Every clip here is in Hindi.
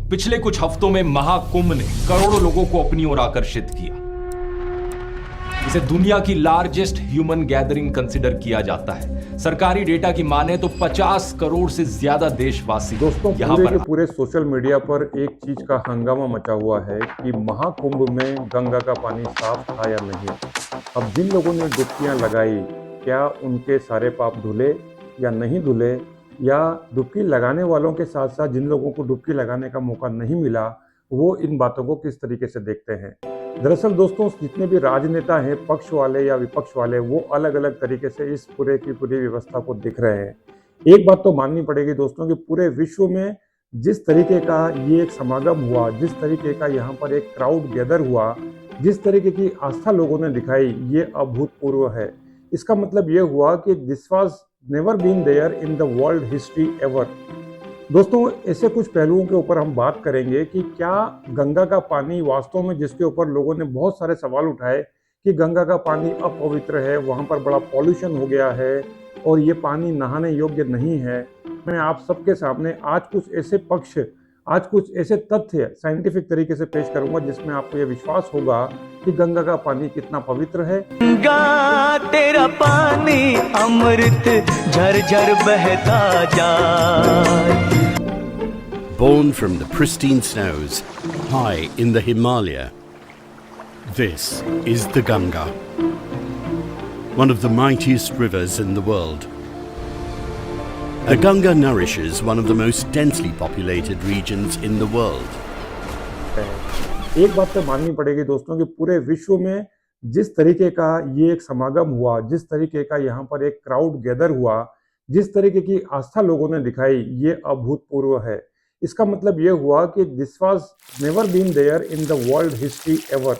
पिछले कुछ हफ्तों में महाकुंभ ने करोड़ों लोगों को अपनी ओर आकर्षित किया। इसे दुनिया की लार्जेस्ट ह्यूमन गैदरिंग कंसिडर किया जाता है। सरकारी डेटा की माने तो 50 करोड़ से ज्यादा देशवासी दोस्तों यहाँ पूरे पर के पूरे सोशल मीडिया पर एक चीज का हंगामा मचा हुआ है कि महाकुंभ में गंगा का पानी साफ था या नहीं। अब जिन लोगों ने डुबकियां लगाई, क्या उनके सारे पाप धुले या नहीं धुले, या डुबकी लगाने वालों के साथ साथ जिन लोगों को डुबकी लगाने का मौका नहीं मिला, वो इन बातों को किस तरीके से देखते हैं। दरअसल दोस्तों, जितने भी राजनेता हैं, पक्ष वाले या विपक्ष वाले, वो अलग अलग तरीके से इस पूरे की पूरी व्यवस्था को देख रहे हैं। एक बात तो माननी पड़ेगी दोस्तों कि पूरे विश्व में जिस तरीके का ये एक समागम हुआ, जिस तरीके का यहाँ पर एक क्राउड गैदर हुआ, जिस तरीके की आस्था लोगों ने दिखाई, ये अभूतपूर्व है। इसका मतलब ये हुआ कि this was never been there in the world history ever. दोस्तों ऐसे कुछ पहलुओं के ऊपर हम बात करेंगे कि क्या गंगा का पानी वास्तव में, जिसके ऊपर लोगों ने बहुत सारे सवाल उठाए कि गंगा का पानी अपवित्र है, वहाँ पर बड़ा पॉल्यूशन हो गया है और ये पानी नहाने योग्य नहीं है, मैं आप सबके सामने आज कुछ ऐसे पक्ष, आज कुछ ऐसे तथ्य साइंटिफिक तरीके से पेश करूंगा जिसमें आपको ये विश्वास होगा कि गंगा का पानी कितना पवित्र है। गंगा तेरा पानी अमृत झरझर बहता जाए। Born from the pristine snows high in the Himalaya, this is the Ganga, one of the mightiest rivers in the world. The Ganga nourishes one of the most densely populated regions in the world. एक बात तो माननी पड़ेगी दोस्तों कि पूरे विश्व में जिस तरीके का ये एक समागम हुआ, जिस तरीके का यहाँ पर एक क्राउड गैदर हुआ, जिस तरीके की आस्था लोगों ने दिखाई, ये अभूतपूर्व है। इसका मतलब ये हुआ कि this was never been there in the world history ever.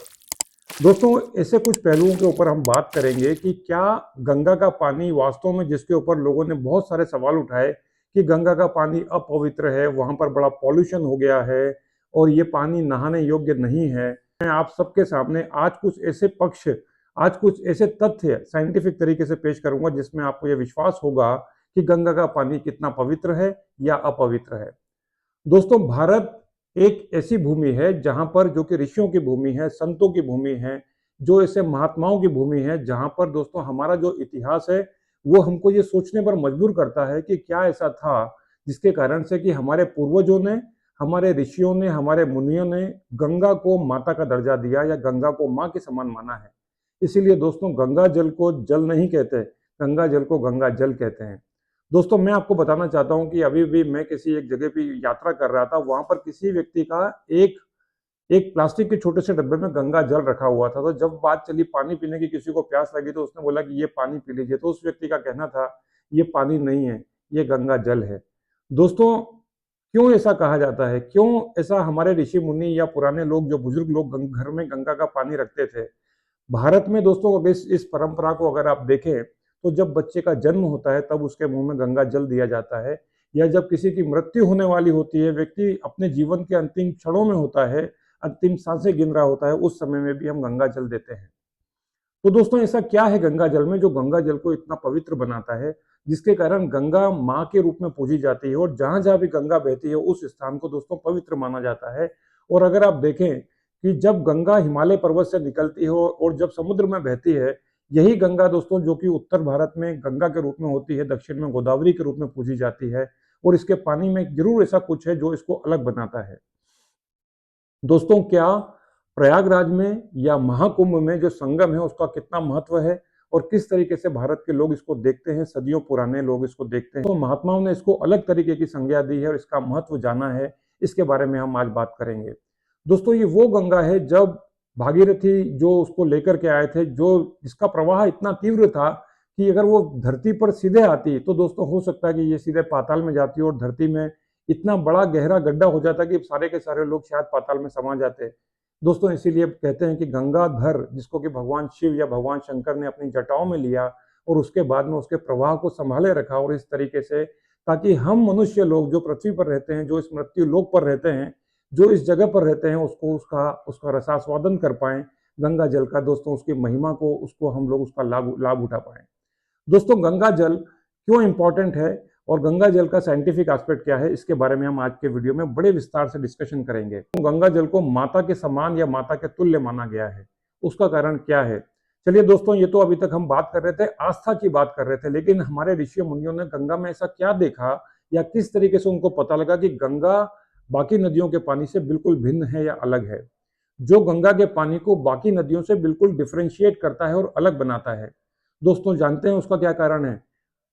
दोस्तों ऐसे कुछ पहलुओं के ऊपर हम बात करेंगे कि क्या गंगा का पानी वास्तव में, जिसके ऊपर लोगों ने बहुत सारे सवाल उठाए कि गंगा का पानी अपवित्र है, वहां पर बड़ा पॉल्यूशन हो गया है और ये पानी नहाने योग्य नहीं है, मैं आप सबके सामने आज कुछ ऐसे पक्ष, आज कुछ ऐसे तथ्य साइंटिफिक तरीके से पेश करूंगा जिसमें आपको ये विश्वास होगा कि गंगा का पानी कितना पवित्र है या अपवित्र है। दोस्तों भारत एक ऐसी भूमि है जहां पर, जो कि ऋषियों की भूमि है, संतों की भूमि है, जो ऐसे महात्माओं की भूमि है, जहां पर दोस्तों हमारा जो इतिहास है वो हमको ये सोचने पर मजबूर करता है कि क्या ऐसा था जिसके कारण से कि हमारे पूर्वजों ने, हमारे ऋषियों ने, हमारे मुनियों ने गंगा को माता का दर्जा दिया या गंगा को माँ के समान माना है। इसीलिए दोस्तों गंगा जल को जल नहीं कहते, गंगा जल को गंगा जल कहते हैं। दोस्तों मैं आपको बताना चाहता हूं कि अभी भी मैं किसी एक जगह पे यात्रा कर रहा था, वहां पर किसी व्यक्ति का एक एक प्लास्टिक के छोटे से डब्बे में गंगा जल रखा हुआ था। तो जब बात चली पानी पीने की, किसी को प्यास लगी तो उसने बोला कि ये पानी पी लीजिए, तो उस व्यक्ति का कहना था ये पानी नहीं है, ये गंगा जल है। दोस्तों क्यों ऐसा कहा जाता है, क्यों ऐसा हमारे ऋषि मुनि या पुराने लोग, जो बुजुर्ग लोग घर में गंगा का पानी रखते थे। भारत में दोस्तों अगर इस परंपरा को अगर आप देखें तो जब बच्चे का जन्म होता है तब उसके मुंह में गंगा जल दिया जाता है, या जब किसी की मृत्यु होने वाली होती है, व्यक्ति अपने जीवन के अंतिम क्षणों में होता है, अंतिम सांसें गिन रहा होता है, उस समय में भी हम गंगा जल देते हैं। तो दोस्तों ऐसा क्या है गंगा जल में जो गंगा जल को इतना पवित्र बनाता है, जिसके कारण गंगा माँ के रूप में पूजी जाती है और जहां जहां भी गंगा बहती है उस स्थान को दोस्तों पवित्र माना जाता है। और अगर आप देखें कि जब गंगा हिमालय पर्वत से निकलती हो और जब समुद्र में बहती है, यही गंगा दोस्तों, जो कि उत्तर भारत में गंगा के रूप में होती है, दक्षिण में गोदावरी के रूप में पूजी जाती है, और इसके पानी में जरूर ऐसा कुछ है जो इसको अलग बनाता है। दोस्तों क्या प्रयागराज में या महाकुंभ में जो संगम है उसका कितना महत्व है और किस तरीके से भारत के लोग इसको देखते हैं, सदियों पुराने लोग इसको देखते हैं, तो महात्माओं ने इसको अलग तरीके की संज्ञा दी है और इसका महत्व जाना है, इसके बारे में हम आज बात करेंगे। दोस्तों ये वो गंगा है जब भागीरथी जो उसको लेकर के आए थे, जो इसका प्रवाह इतना तीव्र था कि अगर वो धरती पर सीधे आती तो दोस्तों हो सकता है कि ये सीधे पाताल में जाती और धरती में इतना बड़ा गहरा गड्ढा हो जाता कि सारे के सारे लोग शायद पाताल में समा जाते। दोस्तों इसीलिए कहते हैं कि गंगाधर, जिसको कि भगवान शिव या भगवान शंकर ने अपनी जटाओं में लिया और उसके बाद में उसके प्रवाह को संभाले रखा, और इस तरीके से ताकि हम मनुष्य लोग जो पृथ्वी पर रहते हैं, जो इस मृत्यु लोक पर रहते हैं, जो इस जगह पर रहते हैं, उसको उसका रसास्वादन कर पाएं गंगा जल का, दोस्तों उसकी महिमा को, उसको हम लोग उसका लाभ उठा पाएं। दोस्तों गंगा जल क्यों इंपॉर्टेंट है और गंगा जल का साइंटिफिक एस्पेक्ट क्या है, इसके बारे में हम आज के वीडियो में बड़े विस्तार से डिस्कशन करेंगे। गंगा जल को माता के समान या माता के तुल्य माना गया है, उसका कारण क्या है? चलिए दोस्तों, ये तो अभी तक हम बात कर रहे थे, आस्था की बात कर रहे थे, लेकिन हमारे ऋषि मुनियों ने गंगा में ऐसा क्या देखा या किस तरीके से उनको पता लगा कि गंगा बाकी नदियों के पानी से बिल्कुल भिन्न है या अलग है, जो गंगा के पानी को बाकी नदियों से बिल्कुल डिफरेंशिएट करता है और अलग बनाता है। दोस्तों, जानते हैं उसका क्या कारण है?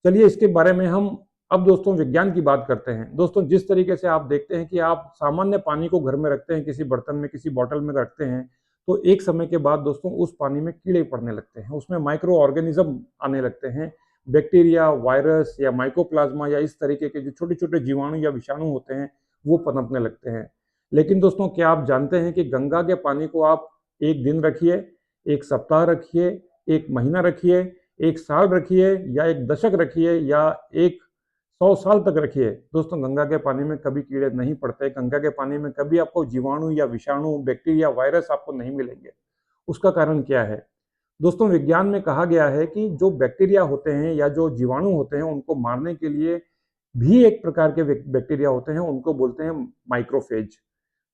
चलिए इसके बारे में हम अब दोस्तों विज्ञान की बात करते हैं। दोस्तों, जिस तरीके से आप देखते हैं कि आप सामान्य पानी को घर में रखते हैं, किसी बर्तन में, किसी बॉटल में रखते हैं, तो एक समय के बाद दोस्तों उस पानी में कीड़े पड़ने लगते हैं, उसमें माइक्रो ऑर्गेनिज्म आने लगते हैं, बैक्टीरिया, वायरस या माइकोप्लाज्मा या इस तरीके के जो छोटे छोटे जीवाणु या विषाणु होते हैं वो पनपने लगते हैं। लेकिन दोस्तों, क्या आप जानते हैं कि गंगा के पानी को आप एक दिन रखिए, एक सप्ताह रखिए, एक महीना रखिए, एक साल रखिए या एक दशक रखिए या एक 100 साल तक रखिए, दोस्तों गंगा के पानी में कभी कीड़े नहीं पड़ते। गंगा के पानी में कभी आपको जीवाणु या विषाणु, बैक्टीरिया, वायरस आपको नहीं मिलेंगे। उसका कारण क्या है? दोस्तों, विज्ञान में कहा गया है कि जो बैक्टीरिया होते हैं या जो जीवाणु होते हैं, उनको मारने के लिए भी एक प्रकार के बैक्टीरिया होते हैं, उनको बोलते हैं माइक्रोफेज।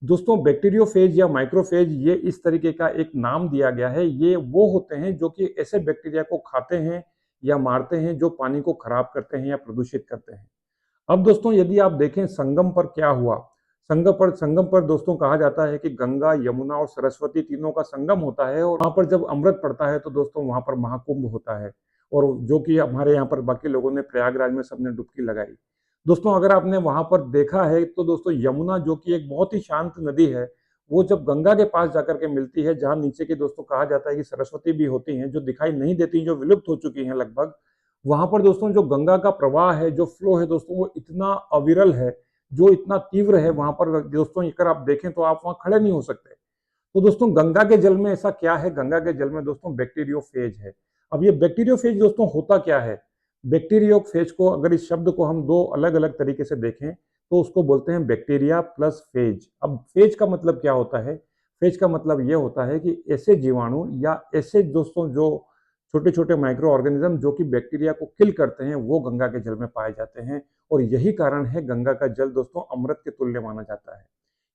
दोस्तों, बैक्टीरियोफेज या माइक्रोफेज, ये इस तरीके का एक नाम दिया गया है। ये वो होते हैं जो कि ऐसे बैक्टीरिया को खाते हैं या मारते हैं जो पानी को खराब करते हैं या प्रदूषित करते हैं। अब दोस्तों, यदि आप देखें संगम पर क्या हुआ, संगम पर दोस्तों कहा जाता है कि गंगा, यमुना और सरस्वती तीनों का संगम होता है और वहां पर जब अमृत पड़ता है तो दोस्तों वहां पर महाकुंभ होता है, और जो कि हमारे यहाँ पर बाकी लोगों ने प्रयागराज में सबने डुबकी लगाई। दोस्तों, अगर आपने वहां पर देखा है तो दोस्तों यमुना, जो कि एक बहुत ही शांत नदी है, वो जब गंगा के पास जाकर के मिलती है, जहां नीचे के दोस्तों कहा जाता है कि सरस्वती भी होती हैं, जो दिखाई नहीं देती, जो विलुप्त हो चुकी हैं लगभग, वहां पर दोस्तों जो गंगा का प्रवाह है, जो फ्लो है दोस्तों, वो इतना अविरल है, जो इतना तीव्र है, वहां पर दोस्तों अगर आप देखें तो आप वहां खड़े नहीं हो सकते। तो दोस्तों गंगा के जल में ऐसा क्या है? गंगा के जल में दोस्तों बैक्टीरियोफेज है। अब ये बैक्टीरियोफेज दोस्तों होता क्या है? बैक्टीरियोफेज को, अगर इस शब्द को हम दो अलग अलग तरीके से देखें तो उसको बोलते हैं बैक्टीरिया प्लस फेज। अब फेज का मतलब क्या होता है? फेज का मतलब ये होता है कि ऐसे जीवाणु या ऐसे दोस्तों जो छोटे छोटे माइक्रो ऑर्गेनिज्म जो कि बैक्टीरिया को किल करते हैं, वो गंगा के जल में पाए जाते हैं। और यही कारण है गंगा का जल दोस्तों अमृत के तुल्य माना जाता है।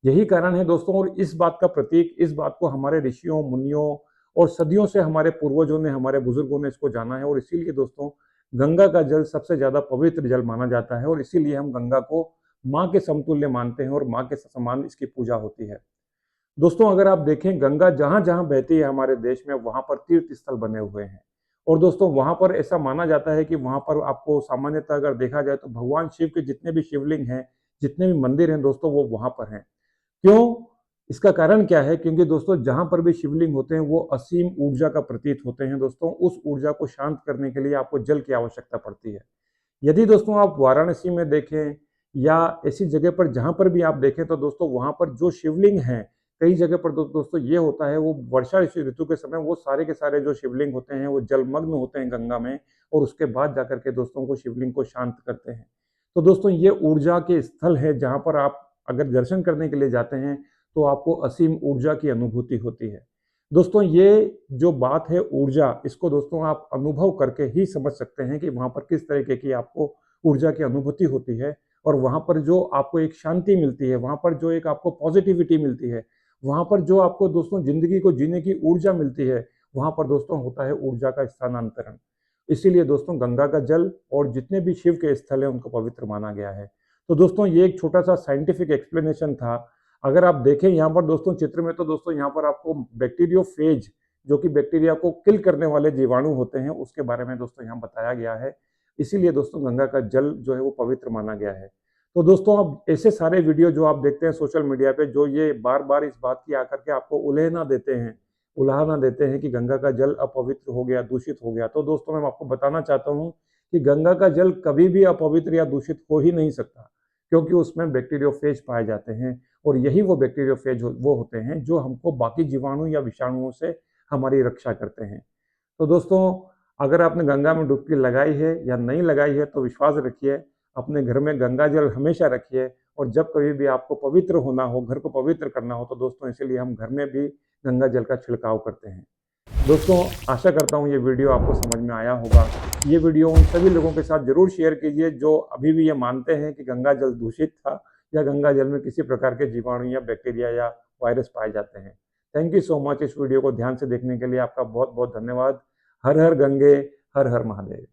यही कारण है दोस्तों, और इस बात का प्रतीक, इस बात को हमारे ऋषियों, मुनियों और सदियों से हमारे पूर्वजों ने, हमारे बुजुर्गों ने इसको जाना है, और इसीलिए दोस्तों गंगा का जल सबसे ज्यादा पवित्र जल माना जाता है, और इसीलिए हम गंगा को माँ के समतुल्य मानते हैं और माँ के समान इसकी पूजा होती है। दोस्तों, अगर आप देखें, गंगा जहां जहां बहती है हमारे देश में, वहां पर तीर्थ स्थल बने हुए हैं, और दोस्तों वहां पर ऐसा माना जाता है कि वहां पर आपको सामान्यतः अगर देखा जाए तो भगवान शिव के जितने भी शिवलिंग हैं, जितने भी मंदिर हैं दोस्तों, वो वहां पर हैं। क्यों? इसका कारण क्या है? क्योंकि दोस्तों जहां पर भी शिवलिंग होते हैं वो असीम ऊर्जा का प्रतीक होते हैं। दोस्तों, उस ऊर्जा को शांत करने के लिए आपको जल की आवश्यकता पड़ती है। यदि दोस्तों आप वाराणसी में देखें या ऐसी जगह पर जहां पर भी आप देखें, तो दोस्तों वहां पर जो शिवलिंग हैं, कई जगह पर दोस्तों ये होता है, वो वर्षा ऋतु के समय वो सारे के सारे जो शिवलिंग होते हैं वो जलमग्न होते हैं गंगा में, और उसके बाद जाकर के दोस्तों को शिवलिंग को शांत करते हैं। तो दोस्तों ये ऊर्जा के स्थल है जहां पर आप अगर दर्शन करने के लिए जाते हैं तो आपको असीम ऊर्जा की अनुभूति होती है। दोस्तों, ये जो बात है ऊर्जा, इसको दोस्तों आप अनुभव करके ही समझ सकते हैं कि वहां पर किस तरीके की आपको ऊर्जा की अनुभूति होती है, और वहां पर जो आपको एक शांति मिलती है, वहां पर जो एक आपको पॉजिटिविटी मिलती है, वहां पर जो आपको दोस्तों जिंदगी को जीने की ऊर्जा मिलती है, वहां पर दोस्तों होता है ऊर्जा का स्थानांतरण। इसीलिए दोस्तों गंगा का जल और जितने भी शिव के स्थल हैं उनको पवित्र माना गया है। तो दोस्तों ये एक छोटा सा साइंटिफिक एक्सप्लेनेशन था। अगर आप देखें यहाँ पर दोस्तों चित्र में, तो दोस्तों यहाँ पर आपको बैक्टीरियोफेज, जो कि बैक्टीरिया को किल करने वाले जीवाणु होते हैं, उसके बारे में दोस्तों यहाँ बताया गया है। इसीलिए दोस्तों गंगा का जल जो है वो पवित्र माना गया है। तो दोस्तों अब ऐसे सारे वीडियो जो आप देखते हैं सोशल मीडिया पे, जो ये बार बार इस बात की आकर के आपको उलाहना देते हैं कि गंगा का जल अपवित्र हो गया, दूषित हो गया, तो दोस्तों मैं आपको बताना चाहता हूँ कि गंगा का जल कभी भी अपवित्र या दूषित हो ही नहीं सकता, क्योंकि उसमें बैक्टीरियोफेज पाए जाते हैं, और यही वो बैक्टीरियोफेज वो होते हैं जो हमको बाकी जीवाणु या विषाणुओं से हमारी रक्षा करते हैं। तो दोस्तों अगर आपने गंगा में डुबकी लगाई है या नहीं लगाई है, तो विश्वास रखिए, अपने घर में गंगा जल हमेशा रखिए, और जब कभी भी आपको पवित्र होना हो, घर को पवित्र करना हो, तो दोस्तों इसीलिए हम घर में भी गंगा जल का छिड़काव करते हैं। दोस्तों, आशा करता हूँ ये वीडियो आपको समझ में आया होगा। ये वीडियो उन सभी लोगों के साथ जरूर शेयर कीजिए जो अभी भी ये मानते हैं कि गंगा जल दूषित था या गंगा जल में किसी प्रकार के जीवाणु या बैक्टीरिया या वायरस पाए जाते हैं। Thank you so much. इस वीडियो को ध्यान से देखने के लिए आपका बहुत बहुत धन्यवाद। हर हर गंगे, हर हर महादेव।